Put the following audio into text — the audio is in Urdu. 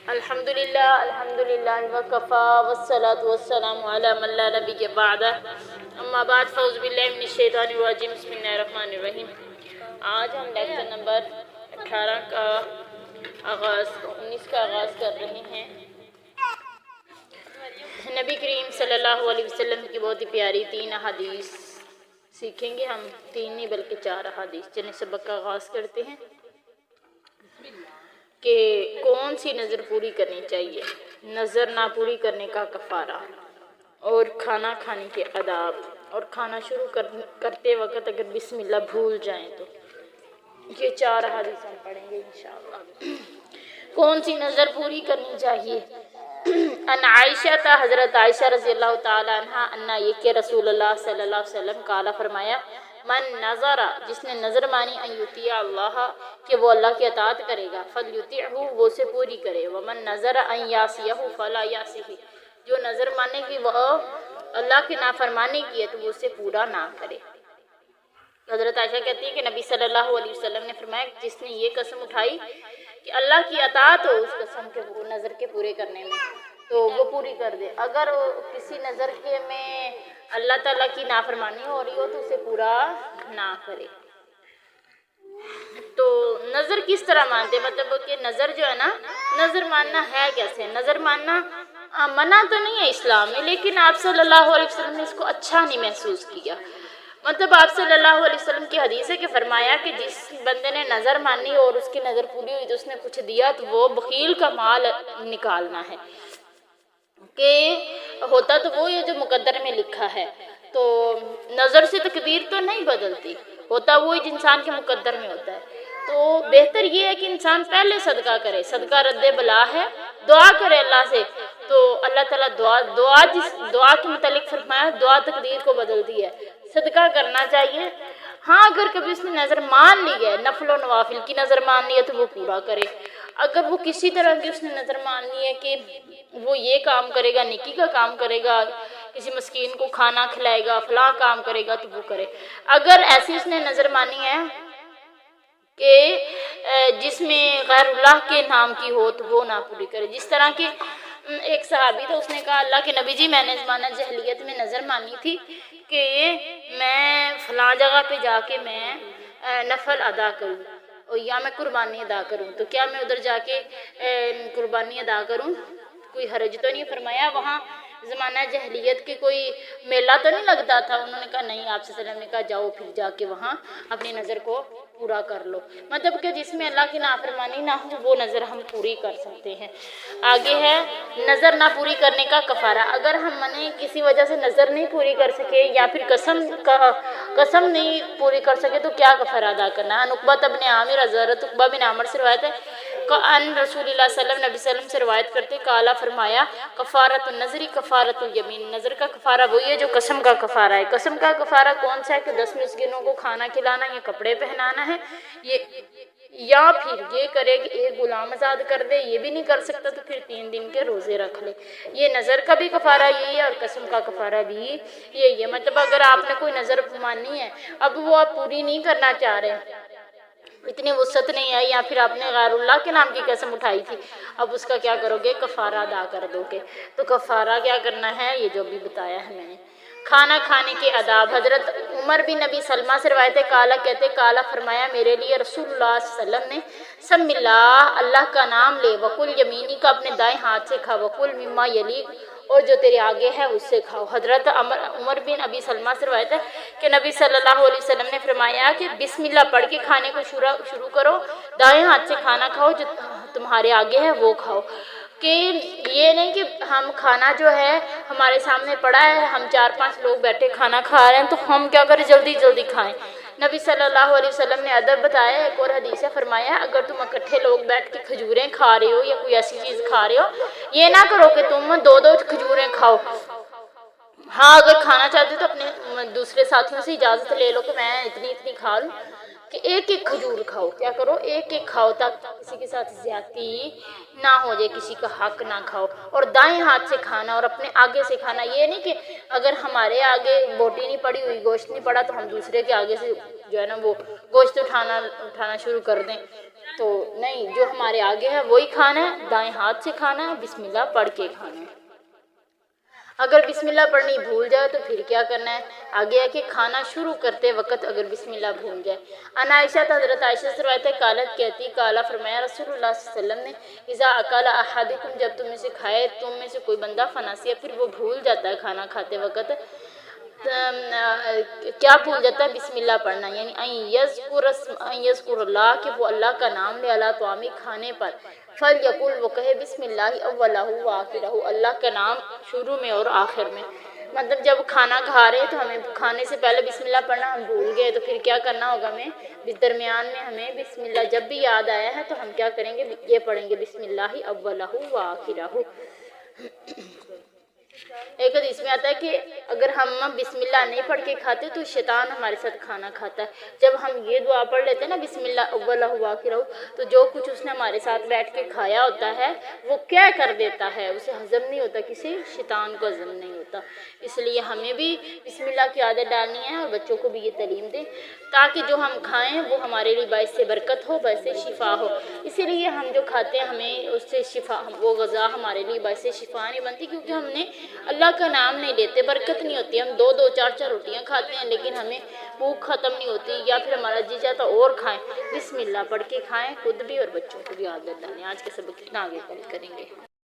الحمدللہ وکفا والصلاة والسلام علی من لا نبی بعد اما بعد فاعوذ باللہ من الشیطان الرجیم بسم اللہ الرحمن الرحیم۔ آج ہم لیکچر نمبر 18 کا 19 کا آغاز کر رہے ہیں۔ نبی کریم صلی اللہ علیہ وسلم کی بہت ہی پیاری 3 احادیث سیکھیں گے ہم، 3 نہیں بلکہ 4 احادیث۔ چلیں سبق کا آغاز کرتے ہیں کہ کون سی نظر پوری کرنی چاہیے، نظر نہ پوری کرنے کا کفارہ، اور کھانا کھانے کے آداب، اور کھانا شروع کرتے وقت اگر بسم اللہ بھول جائیں تو یہ 4 حدیث ہم پڑھیں گے انشاءاللہ۔ کون سی نظر پوری کرنی چاہیے؟ ان عائشہ، حضرت عائشہ رضی اللہ تعالی عنہ، انا یہ کہ رسول اللہ صلی اللہ علیہ وسلم قالا فرمایا، من نظر جس نے نظر مانی ان یطیع اللہ کہ وہ اللہ کی اطاعت کرے گا، فلیطعہ وہ اسے پوری کرے، ومن نظر ان یعصیہ فلا یعصہ جو نظر مانے کہ وہ اللہ کی نافرمانی کی ہے تو وہ اسے پورا نہ کرے۔ حضرت عائشہ کہتی ہے کہ نبی صلی اللہ علیہ وسلم نے فرمایا جس نے یہ قسم اٹھائی کہ اللہ کی اطاعت ہو اس قسم کے نظر کے پورے کرنے میں تو وہ پوری کر دے، اگر کسی نظر کے میں اللہ تعالیٰ کی نافرمانی ہو رہی ہو تو اسے پورا نہ کرے۔ تو نظر کس طرح مانتے، مطلب کہ نظر جو ہے نا، نظر ماننا ہے کیسے؟ نظر ماننا منع تو نہیں ہے اسلام میں، لیکن آپ صلی اللہ علیہ وسلم نے اس کو اچھا نہیں محسوس کیا۔ مطلب آپ صلی اللہ علیہ وسلم کی حدیث ہے کہ فرمایا کہ جس بندے نے نظر مانی اور اس کی نظر پوری ہوئی تو اس نے کچھ دیا تو وہ بخیل کا مال نکالنا ہے، کہ ہوتا تو وہ یہ جو مقدر میں لکھا ہے، تو نظر سے تقدیر تو نہیں بدلتی، ہوتا وہی انسان کے مقدر میں ہوتا ہے۔ تو بہتر یہ ہے کہ انسان پہلے صدقہ کرے، صدقہ رد بلا ہے، دعا کرے اللہ سے، تو اللہ تعالیٰ دعا کے متعلق فرمایا دعا تقدیر کو بدلتی ہے، صدقہ کرنا چاہیے۔ ہاں اگر کبھی اس نے نظر مان لی ہے، نفل و نوافل کی نظر مان لی ہے تو وہ پورا کرے۔ اگر وہ کسی طرح کی اس نے نظر مان لی ہے کہ وہ یہ کام کرے گا، نیکی کا کام کرے گا، کسی مسکین کو کھانا کھلائے گا، فلاں کام کرے گا تو وہ کرے۔ اگر ایسی اس نے نظر مانی ہے کہ جس میں غیر اللہ کے نام کی ہو تو وہ نہ پوری کرے۔ جس طرح کہ ایک صحابی تھا، اس نے کہا اللہ کے نبی جی میں نے زمانہ جاہلیت میں نظر مانی تھی کہ میں فلاں جگہ پہ جا کے میں نفل ادا کروں یا میں قربانی ادا کروں، تو کیا میں ادھر جا کے قربانی ادا کروں؟ کوئی حرج تو نہیں؟ فرمایا وہاں زمانہ جاہلیت کے کوئی میلہ تو نہیں لگتا تھا؟ انہوں نے کہا نہیں۔ آپ صلی اللہ علیہ وسلم نے کہا جاؤ پھر جا کے وہاں اپنی نظر کو پورا کر لو، مطلب کہ جس میں اللہ کی نافرمانی نہ ہو وہ نظر ہم پوری کر سکتے ہیں۔ آگے ہے نظر نہ پوری کرنے کا کفارہ۔ اگر ہم نے کسی وجہ سے نظر نہیں پوری کر سکے یا پھر قسم نہیں پوری کر سکے تو کیا کفارہ ادا کرنا ہے؟ عقبہ بن عامر، حضرت عقبہ بن عامر سے روایت ہے کہ ان رسول اللہ صلی اللہ علیہ وسلم سے روایت کرتے کالا فرمایا کفارۃ النظر کفارۃ الیمین، نظر کا کفارہ وہی ہے جو قسم کا کفارہ ہے۔ قسم کا کفارہ کون سا ہے؟ کہ 10 مسکینوں کو کھانا کھلانا یا کپڑے پہنانا ہے، یا پھر یہ کرے کہ ایک غلام آزاد کر دے، یہ بھی نہیں کر سکتا تو پھر 3 دن کے روزے رکھ لے۔ یہ نظر کا بھی کفارہ یہی ہے اور قسم کا کفارہ بھی یہی ہے۔ مطلب اگر آپ نے کوئی نظر مانی ہے، اب وہ آپ پوری نہیں کرنا چاہ رہے، اتنی وسعت نہیں ہے، یا پھر آپ نے غیر اللہ کے نام کی قسم اٹھائی تھی، اب اس کا کیا کرو گے؟ کفارہ ادا کر دو گے۔ تو کفارہ کیا کرنا ہے؟ یہ جو بھی بتایا ہے میں نے۔ کھانا کھانے کے آداب۔ حضرت عمر بن نبی سلمہ سے روایت ہے کالا کہتے کالا فرمایا میرے لیے رسول اللہ صلی اللہ علیہ وسلم نے سم اللہ اللہ کا نام لے، وکل یمینی کا اپنے دائیں ہاتھ سے کھا، وکل مما یلیک اور جو تیرے آگے ہے اس سے کھاؤ۔ حضرت عمر بن ابی سلمہ سے روایت ہے کہ نبی صلی اللہ علیہ وسلم نے فرمایا کہ بسم اللہ پڑھ کے کھانے کو شروع کرو، دائیں ہاتھ سے کھانا کھاؤ، جو تمہارے آگے ہے وہ کھاؤ۔ کہ یہ نہیں کہ ہم کھانا جو ہے ہمارے سامنے پڑا ہے، ہم 4-5 لوگ بیٹھے کھانا کھا رہے ہیں تو ہم کیا کریں؟ جلدی جلدی کھائیں۔ نبی صلی اللہ علیہ وسلم نے ادب بتایا۔ ایک اور حدیث ہے فرمایا اگر تم اکٹھے لوگ بیٹھ کے کھجوریں کھا رہے ہو یا کوئی ایسی چیز کھا رہے ہو، یہ نہ کرو کہ تم 2 کھجوریں کھاؤ۔ ہاں اگر کھانا چاہتے ہو تو اپنے دوسرے ساتھیوں سے اجازت لے لو کہ میں اتنی کھا لوں، کہ ایک کھجور کھاؤ۔ کیا کرو؟ ایک کھاؤ تاکہ کسی کے ساتھ زیادتی نہ ہو جائے، کسی کا حق نہ کھاؤ۔ اور دائیں ہاتھ سے کھانا اور اپنے آگے سے کھانا، یہ نہیں کہ اگر ہمارے آگے بوٹی نہیں پڑی ہوئی، گوشت نہیں پڑا تو ہم دوسرے کے آگے سے جو ہے نا وہ گوشت اٹھانا شروع کر دیں، تو نہیں، جو ہمارے آگے ہے وہی کھانا ہے، دائیں ہاتھ سے کھانا ہے، بسم اللہ پڑھ کے کھانا ہے۔ اگر بسم اللہ پڑھنی بھول جائے تو پھر کیا کرنا ہے؟ آگے ہے کہ کھانا شروع کرتے وقت اگر بسم اللہ بھول جائے۔ ان عائشہ، حضرت عائشہ سے روایت ہے، قالت کہتی، قالا فرمایا رسول اللہ صلی اللہ علیہ وسلم نے، اذا اکل احدکم، جب تم میں سے کھائے، تم میں سے کوئی بندہ، فناسیہ، پھر وہ بھول جاتا ہے کھانا کھاتے وقت، کیا بھول جاتا ہے؟ بسم اللہ پڑھنا، یعنی ان یذکر اللہ، کہ وہ اللہ کا نام لے، علی طعامی، کھانے پر، فلیقل، وہ کہے، بسم اللہ اولہ و آخرہ، اللہ کا نام شروع میں اور آخر میں۔ مطلب جب کھانا کھا رہے تو ہمیں کھانے سے پہلے بسم اللہ پڑھنا ہم بھول گئے تو پھر کیا کرنا ہوگا ہمیں؟ درمیان میں ہمیں بسم اللہ جب بھی یاد آیا ہے تو ہم کیا کریں گے؟ یہ پڑھیں گے، بسم اللہ اولہ و آخرہ۔ ایک حدیث میں آتا ہے کہ اگر ہم بسم اللہ نہیں پڑھ کے کھاتے تو شیطان ہمارے ساتھ کھانا کھاتا ہے۔ جب ہم یہ دعا پڑھ لیتے ہیں نا، بسم اللہ اولہ و آخرہ، تو جو کچھ اس نے ہمارے ساتھ بیٹھ کے کھایا ہوتا ہے وہ کیا کر دیتا ہے، اسے ہضم نہیں ہوتا، کسی شیطان کو ہضم نہیں ہوتا۔ اس لیے ہمیں بھی بسم اللہ کی عادت ڈالنی ہے اور بچوں کو بھی یہ تعلیم دیں تاکہ جو ہم کھائیں وہ ہمارے لیے باعث برکت ہو، باعث شفا ہو۔ اسی لیے ہم جو کھاتے ہیں ہمیں اس سے شفا، وہ غذا ہمارے لیے باعث شفا نہیں بنتی، کیونکہ ہم نے اللہ کا نام نہیں لیتے، برکت نہیں ہوتی۔ ہم دو چار روٹیاں کھاتے ہیں لیکن ہمیں بھوک ختم نہیں ہوتی، یا پھر ہمارا جی چاہتا اور کھائیں۔ بسم اللہ پڑھ کے کھائیں، خود بھی اور بچوں کو بھی عادت ڈالیں۔ آج کے سبق کتنا آگے کل کریں گے۔